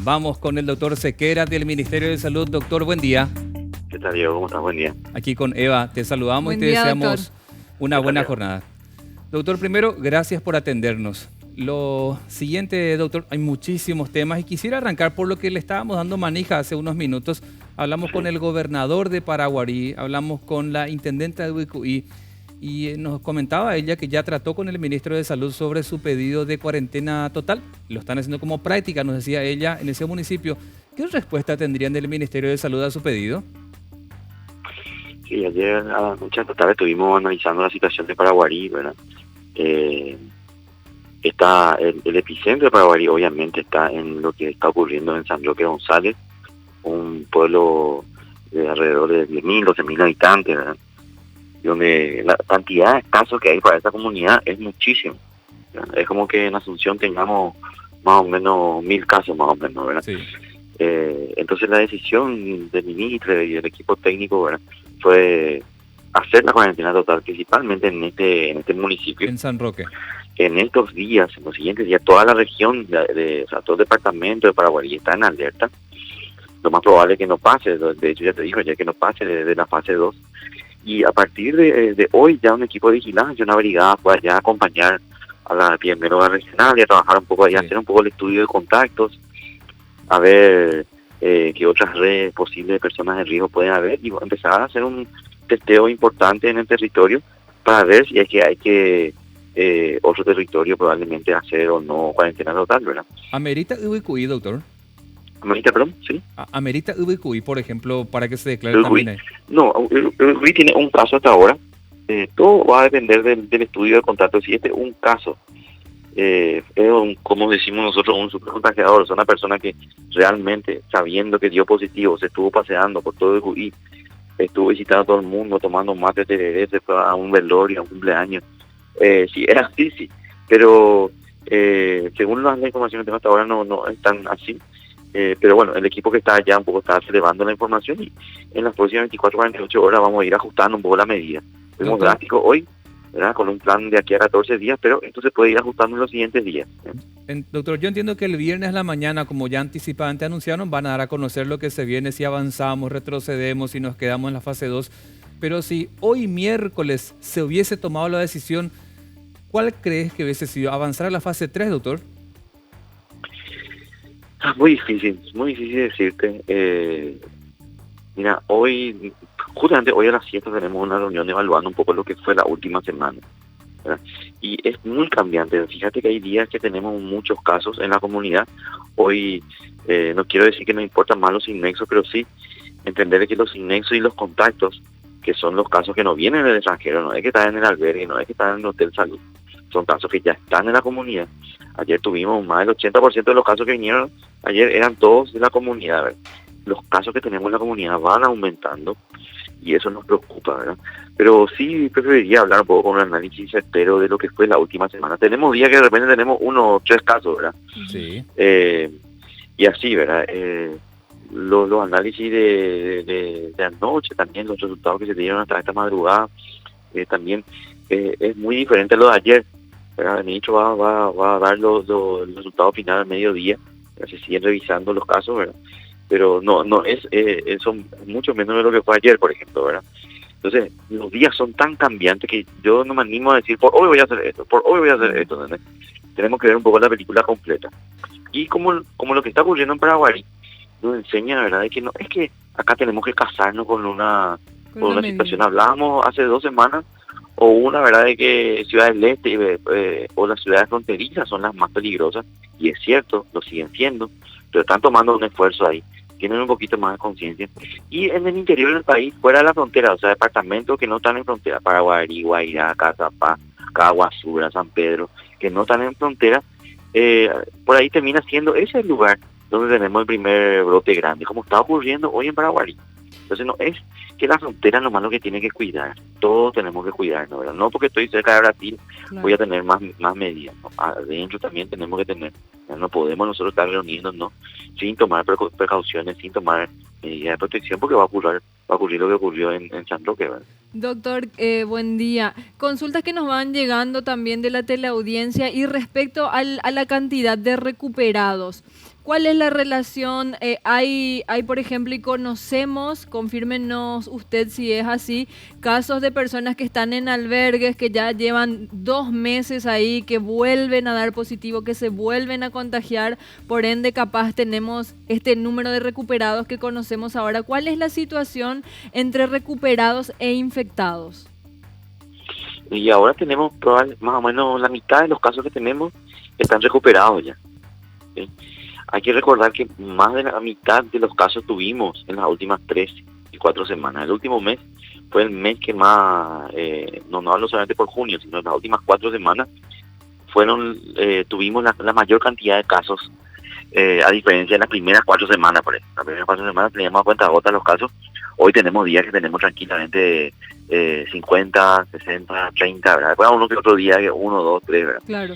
Vamos con el doctor Sequera del Ministerio de Salud. Doctor, buen día. ¿Qué tal, Diego? ¿Cómo estás? Buen día. Aquí con Eva te saludamos Buen y te día, deseamos doctor. una ¿Qué tal, buena Eva? jornada. Doctor, primero, gracias por atendernos. Lo siguiente, doctor, hay muchísimos temas y quisiera arrancar por lo que le estábamos dando manija hace unos minutos. Hablamos con el gobernador de Paraguarí, hablamos con la intendente de Ubicuí y nos comentaba ella que ya trató con el ministro de Salud sobre su pedido de cuarentena total. Lo están haciendo como práctica, nos decía ella, en ese municipio. ¿Qué respuesta tendrían del Ministerio de Salud a su pedido? Sí, ayer a la noche hasta tarde estuvimos analizando la situación de Paraguarí, ¿verdad? Está el epicentro de Paraguarí, obviamente, está en lo que está ocurriendo en San Roque González, un pueblo de alrededor de 10.000, 12.000 habitantes, ¿verdad? Donde la cantidad de casos que hay para esta comunidad es muchísimo, ¿verdad? Es como que en Asunción tengamos más o menos 1.000 casos, más o menos, ¿verdad? Sí. Entonces la decisión del ministro y del equipo técnico, ¿verdad?, fue hacer la cuarentena total, principalmente en este municipio. En San Roque. En estos días, en los siguientes días, toda la región, o sea, todo el departamento de Paraguay está en alerta. Lo más probable es que no pase, de hecho ya te digo, ya que no pase de la fase 2. Y a partir de hoy ya un equipo de vigilancia, una brigada puede allá acompañar a la epidemióloga regional y a trabajar un poco allá, Sí. hacer un poco el estudio de contactos, a ver qué otras redes posibles de personas de riesgo pueden haber y empezar a hacer un testeo importante en el territorio para ver si es que hay que otro territorio probablemente hacer o no cuarentena total, ¿verdad? ¿Amerita Ubicuí, doctor? Amerita, perdón, sí. ¿Amerita Ubicuí, por ejemplo, para que se declare Uruguay. también ahí? No, Uruguay tiene un caso hasta ahora. Todo va a depender del estudio de contacto. Si este es un caso, como decimos nosotros, un supercontagiador, es una persona que realmente, sabiendo que dio positivo, se estuvo paseando por todo Uruguay, estuvo visitando a todo el mundo, tomando mate, tereré, se fue a un velorio, a un cumpleaños. Sí, era así, sí. Pero según la información que tengo hasta ahora, no es tan así. Pero bueno, el equipo que está allá un poco está elevando la información y en las próximas 24, 48 horas vamos a ir ajustando un poco la medida. Fuimos Doctor. drásticos hoy, ¿verdad?, con un plan de aquí a 14 días, pero esto se puede ir ajustando en los siguientes días. Doctor, yo entiendo que el viernes a la mañana, como ya anticipadamente anunciaron, van a dar a conocer lo que se viene, si avanzamos, retrocedemos, si nos quedamos en la fase 2. Pero si hoy miércoles se hubiese tomado la decisión, ¿cuál crees que hubiese sido? ¿Avanzar a la fase 3, doctor? Muy difícil decirte. Mira, justamente hoy a las 7 tenemos una reunión evaluando un poco lo que fue la última semana, ¿verdad? Y es muy cambiante. Fíjate que hay días que tenemos muchos casos en la comunidad. Hoy, no quiero decir que no importan más los innexos, pero sí entender que los innexos y los contactos, que son los casos que no vienen del extranjero, no es que están en el albergue, no es que están en el hotel salud, son casos que ya están en la comunidad. Ayer tuvimos más del 80% de los casos que vinieron, ayer eran todos de la comunidad, ¿verdad? Los casos que tenemos en la comunidad van aumentando y eso nos preocupa, ¿verdad? Pero sí preferiría hablar un poco con un análisis certero de lo que fue la última semana. Tenemos días que de repente tenemos 1 o 3 casos, ¿verdad? Sí. Y así, ¿verdad? Los análisis de anoche, también los resultados que se dieron hasta esta madrugada, también es muy diferente a lo de ayer, ¿verdad? El ministro va a dar los resultados finales al mediodía, se siguen revisando los casos, ¿verdad? Pero no es son mucho menos de lo que fue ayer, por ejemplo, ¿verdad? Entonces, los días son tan cambiantes que yo no me animo a decir, por hoy voy a hacer esto, por hoy voy a hacer esto, ¿entendés? Tenemos que ver un poco la película completa. Y como lo que está ocurriendo en Paraguay, nos enseña, ¿verdad?, de que no es que acá tenemos que casarnos con una situación. Hablábamos hace 2 semanas, o una, ¿verdad?, de que ciudades del este o las ciudades fronterizas son las más peligrosas, y es cierto, lo siguen siendo, pero están tomando un esfuerzo ahí, tienen un poquito más de conciencia. Y en el interior del país, fuera de la frontera, o sea, departamentos que no están en frontera, Paraguarí, Guairá, Cazapá, Caguasura, San Pedro, que no están en frontera, por ahí termina siendo ese el lugar donde tenemos el primer brote grande, como está ocurriendo hoy en Paraguay. Entonces no es que la frontera nomás lo que tiene que cuidar, todos tenemos que cuidarnos, ¿verdad? No porque estoy cerca de Brasil voy a tener más medidas, ¿no? Adentro también tenemos que tener, no podemos nosotros estar reuniéndonos sin tomar precauciones, sin tomar medidas de protección, porque va a ocurrir lo que ocurrió en San Roque, ¿verdad? Doctor, buen día. Consultas que nos van llegando también de la teleaudiencia y respecto a la cantidad de recuperados. ¿Cuál es la relación? Hay, por ejemplo, y conocemos, confírmenos usted si es así, casos de personas que están en albergues, que ya llevan 2 meses ahí, que vuelven a dar positivo, que se vuelven a contagiar, por ende capaz tenemos este número de recuperados que conocemos ahora. ¿Cuál es la situación entre recuperados e infectados? Y ahora tenemos más o menos la mitad de los casos que tenemos están recuperados ya. ¿Sí? Hay que recordar que más de la mitad de los casos tuvimos en las últimas 3 y 4 semanas. El último mes fue el mes que más, no hablo solamente por junio, sino en las últimas 4 semanas tuvimos la mayor cantidad de casos, a diferencia de las primeras 4 semanas. Por ejemplo, las primeras 4 semanas teníamos a cuenta gota los casos. Hoy tenemos días que tenemos tranquilamente 50, 60, 30, ¿verdad? Después uno que otro día, 1, 2, 3, ¿verdad? Claro.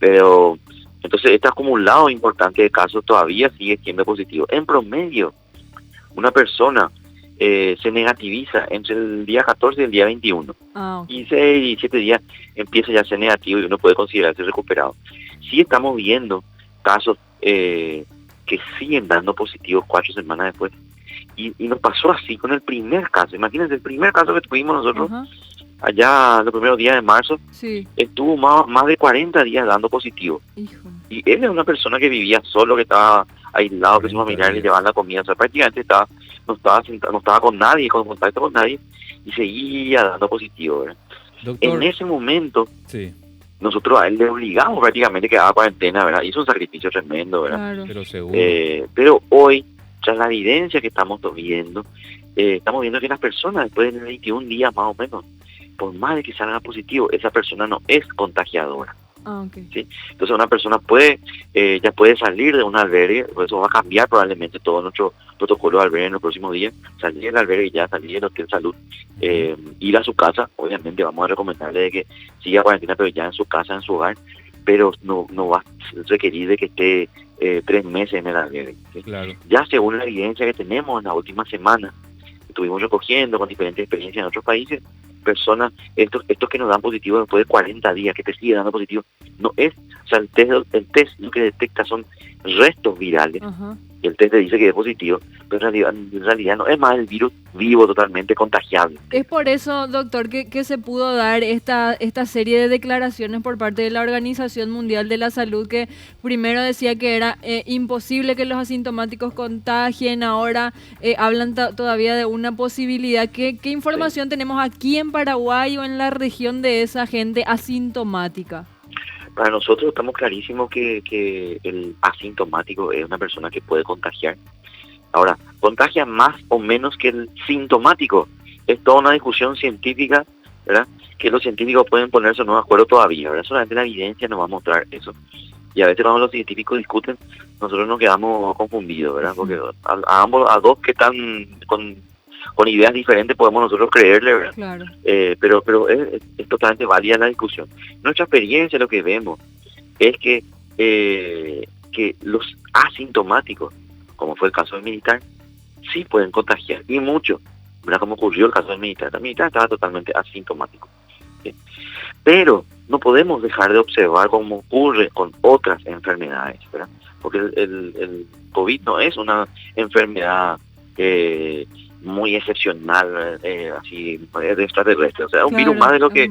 Pero entonces este acumulado importante de casos todavía sigue siendo positivo. En promedio, una persona se negativiza entre el día 14 y el día 21. Okay. 16 y 17 días empieza ya a ser negativo y uno puede considerarse recuperado. Sí estamos viendo casos que siguen dando positivos 4 semanas después. Y nos pasó así con el primer caso. Imagínense, el primer caso que tuvimos nosotros, allá los primeros días de marzo, sí, estuvo más de 40 días dando positivo. Hijo. Y él es una persona que vivía solo, que estaba aislado, que su familiar le llevaban la comida, o sea, prácticamente no estaba con nadie, con contacto con nadie, y seguía dando positivo, ¿verdad? Doctor, en ese momento, sí, nosotros a él le obligamos prácticamente que haga cuarentena, ¿verdad? Hizo un sacrificio tremendo, ¿verdad? Claro. pero seguro. Pero hoy, tras la evidencia que estamos viendo que las personas después de 21 días más o menos, por más de que salga positivo, esa persona no es contagiadora. Okay. ¿Sí? Entonces una persona ya puede salir de un albergue, por eso va a cambiar probablemente todo nuestro protocolo de albergue en los próximos días, salir del albergue y ya salir del hotel salud, ir a su casa. Obviamente vamos a recomendarle de que siga cuarentena, pero ya en su casa, en su hogar, pero no va a requerir de que esté 3 meses en el albergue, ¿sí? Claro. Ya según la evidencia que tenemos en las últimas semanas, que estuvimos recogiendo con diferentes experiencias en otros países, personas, estos que nos dan positivo después de 40 días, que te sigue dando positivo, no es, o sea, el test lo que detecta son restos virales, y el test te dice que es positivo, pero en realidad no es más el virus vivo totalmente contagiable. Es por eso, doctor, que se pudo dar esta serie de declaraciones por parte de la Organización Mundial de la Salud, que primero decía que era imposible que los asintomáticos contagien, ahora hablan todavía de una posibilidad. ¿Qué información tenemos aquí en Paraguay o en la región de esa gente asintomática? Para nosotros estamos clarísimos que el asintomático es una persona que puede contagiar. Ahora, contagia más o menos que el sintomático. Es toda una discusión científica, ¿verdad? Que los científicos pueden ponerse no de acuerdo todavía, ¿verdad? Solamente la evidencia nos va a mostrar eso. Y a veces cuando los científicos discuten, nosotros nos quedamos confundidos, ¿verdad? Porque a dos que están con ideas diferentes podemos nosotros creerle, ¿verdad? Claro. Pero es totalmente válida la discusión. Nuestra experiencia, lo que vemos es que los asintomáticos, como fue el caso del militar, sí pueden contagiar, y mucho, ¿verdad? Como ocurrió el caso del militar. El militar estaba totalmente asintomático, ¿sí? Pero no podemos dejar de observar cómo ocurre con otras enfermedades, ¿verdad? Porque el COVID no es una enfermedad muy excepcional, así de extraterrestre, o sea, un virus más de lo que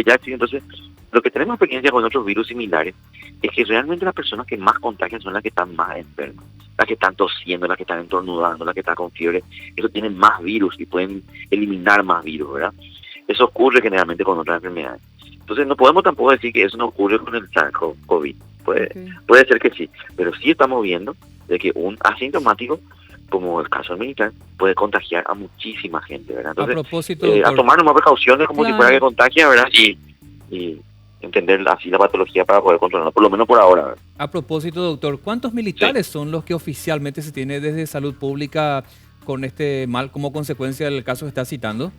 ya existe. Entonces, lo que tenemos experiencia con otros virus similares es que realmente las personas que más contagian son las que están más enfermas, las que están tosiendo, las que están estornudando, las que están con fiebre. Eso tienen más virus y pueden eliminar más virus, ¿verdad? Eso ocurre generalmente con otras enfermedades. Entonces no podemos tampoco decir que eso no ocurre con el SARS-CoV. Puede ser que sí, pero sí estamos viendo de que un asintomático, como el caso del militar, puede contagiar a muchísima gente, ¿verdad? Entonces, a propósito, doctor, a tomar más precauciones como si fuera que contagia, ¿verdad? Y entender así la patología para poder controlarla, por lo menos por ahora, ¿verdad? A propósito, doctor, ¿cuántos militares son los que oficialmente se tiene desde Salud Pública con este mal como consecuencia del caso que está citando?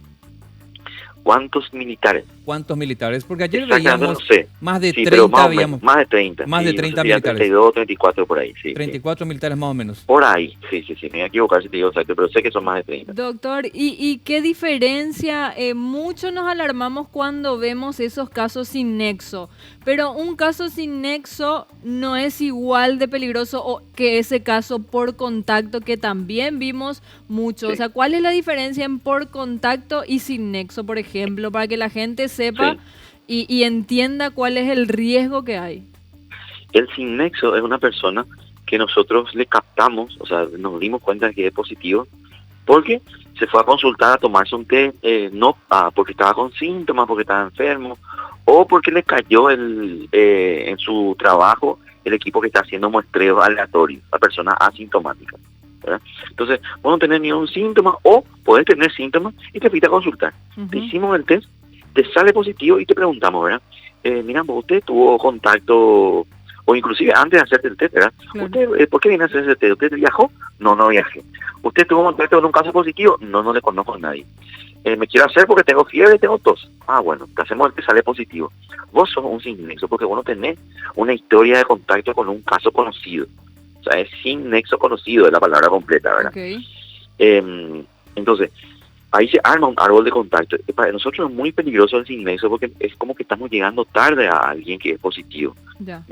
¿Cuántos militares? ¿Cuántos militares? Porque ayer Exactamente, veíamos no sé. más de Sí, 30, pero más, veíamos más de 30. más de Sí, 30 no sé si era militares. 32, 34 por ahí, sí. 34 militares más o menos. Por ahí, sí, me voy a equivocar si te digo exacto, pero sé que son más de 30. Doctor, ¿y qué diferencia? Mucho nos alarmamos cuando vemos esos casos sin nexo, pero un caso sin nexo no es igual de peligroso que ese caso por contacto que también vimos mucho. Sí. O sea, ¿cuál es la diferencia en por contacto y sin nexo, por ejemplo, para que la gente sepa y entienda cuál es el riesgo que hay? El sin nexo es una persona que nosotros le captamos, o sea, nos dimos cuenta de que es positivo, porque se fue a consultar a tomarse un test, no porque estaba con síntomas, porque estaba enfermo, o porque le cayó en su trabajo el equipo que está haciendo muestreos aleatorios a personas asintomáticas, ¿verdad? Entonces, vos no tenés ningún síntoma, o podés tener síntomas y te fuiste a consultar. Te hicimos el test, te sale positivo y te preguntamos, ¿verdad? Mira, usted tuvo contacto, o inclusive antes de hacerte el test, ¿verdad? Claro. ¿Usted por qué viene a hacer ese test? ¿Usted viajó? No viajé. ¿Usted tuvo contacto con un caso positivo? No le conozco a nadie. Me quiero hacer porque tengo fiebre y tengo tos. Bueno, te hacemos el que sale positivo. Vos sos un sin nexo porque vos no tenés una historia de contacto con un caso conocido. O sea, es sin nexo conocido, es la palabra completa, ¿verdad? Okay. Entonces, ahí se arma un árbol de contacto. Para nosotros es muy peligroso el sin nexo porque es como que estamos llegando tarde a alguien que es positivo. Ya.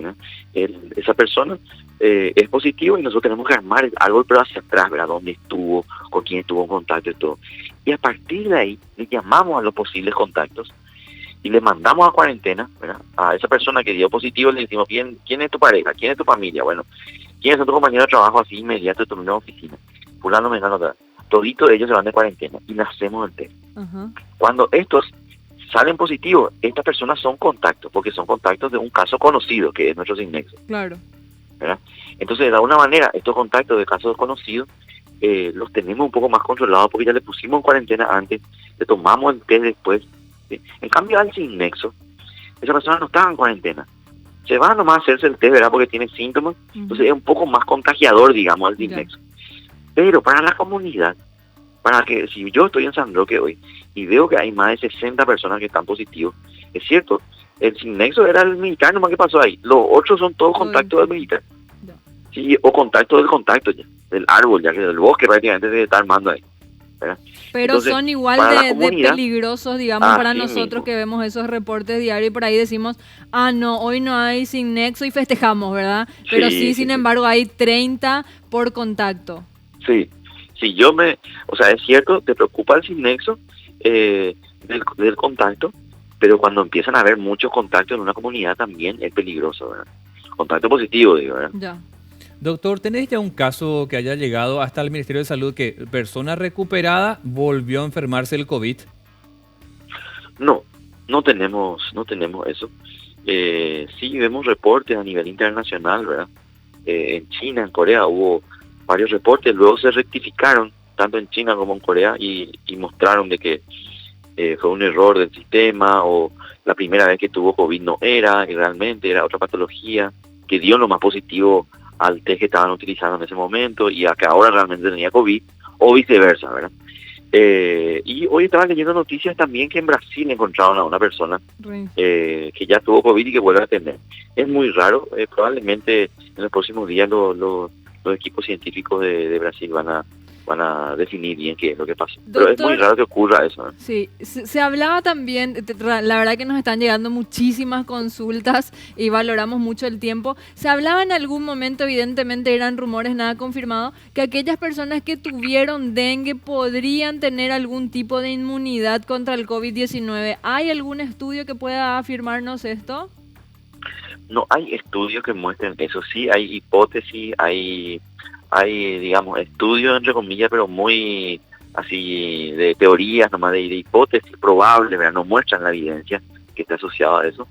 Esa persona es positivo y nosotros tenemos que armar el árbol, pero hacia atrás, ¿verdad? Dónde estuvo, con quién estuvo en contacto y todo. Y a partir de ahí le llamamos a los posibles contactos y le mandamos a cuarentena, ¿verdad? A esa persona que dio positivo le decimos, ¿quién es tu pareja? ¿Quién es tu familia? Bueno, ¿quién es tu compañero de trabajo así inmediato de tu misma oficina? Fulano, mengano, toditos ellos se van de cuarentena y le hacemos el test. Cuando estos salen positivos, estas personas son contactos, porque son contactos de un caso conocido, que es nuestro sin nexo. Claro. ¿Verdad? Entonces, de alguna manera, estos contactos de casos conocidos los tenemos un poco más controlados porque ya le pusimos en cuarentena antes, le tomamos el test después. ¿Sí? En cambio, al sin nexo, esa persona no está en cuarentena. Se va nomás a hacerse el test, ¿verdad? Porque tiene síntomas. Entonces, es un poco más contagiador, digamos, al sin nexo. Pero para la comunidad, para que si yo estoy en San Roque hoy y veo que hay más de 60 personas que están positivos, es cierto, el sin nexo era el militar nomás que pasó ahí, los otros son todos contactos del militar. Sí, o contacto del contacto ya, del árbol, ya que del bosque prácticamente se está armando ahí, ¿verdad? Pero entonces, son igual de peligrosos, digamos, para nosotros mismo, que vemos esos reportes diarios y por ahí decimos, no, hoy no hay sin nexo y festejamos, ¿verdad? Pero sí, sin embargo, hay 30 por contacto. Sí, o sea, es cierto, te preocupa el sin nexo del contacto, pero cuando empiezan a haber muchos contactos en una comunidad también es peligroso, ¿verdad? Contacto positivo, digo, ¿verdad? Ya. Doctor, ¿tenés ya un caso que haya llegado hasta el Ministerio de Salud que persona recuperada volvió a enfermarse del COVID? No tenemos eso. Sí vemos reportes a nivel internacional, ¿verdad? En China, en Corea hubo varios reportes, luego se rectificaron tanto en China como en Corea y mostraron de que fue un error del sistema o la primera vez que tuvo COVID no era, y realmente era otra patología que dio lo más positivo al test que estaban utilizando en ese momento y a que ahora realmente tenía COVID o viceversa, ¿verdad? Y hoy estaba leyendo noticias también que en Brasil encontraron a una persona que ya tuvo COVID y que vuelve a tener. Es muy raro, probablemente en los próximos días los equipos científicos de Brasil van a definir bien qué es lo que pasa. Doctor, pero es muy raro que ocurra eso, ¿eh? Sí, se hablaba también, la verdad que nos están llegando muchísimas consultas y valoramos mucho el tiempo. Se hablaba en algún momento, evidentemente eran rumores, nada confirmado, que aquellas personas que tuvieron dengue podrían tener algún tipo de inmunidad contra el COVID-19. ¿Hay algún estudio que pueda afirmarnos esto? No hay estudios que muestren eso. Sí hay hipótesis, hay digamos estudios entre comillas, pero muy así de teorías nomás, de hipótesis probables, ¿verdad? No muestran la evidencia que está asociada a eso.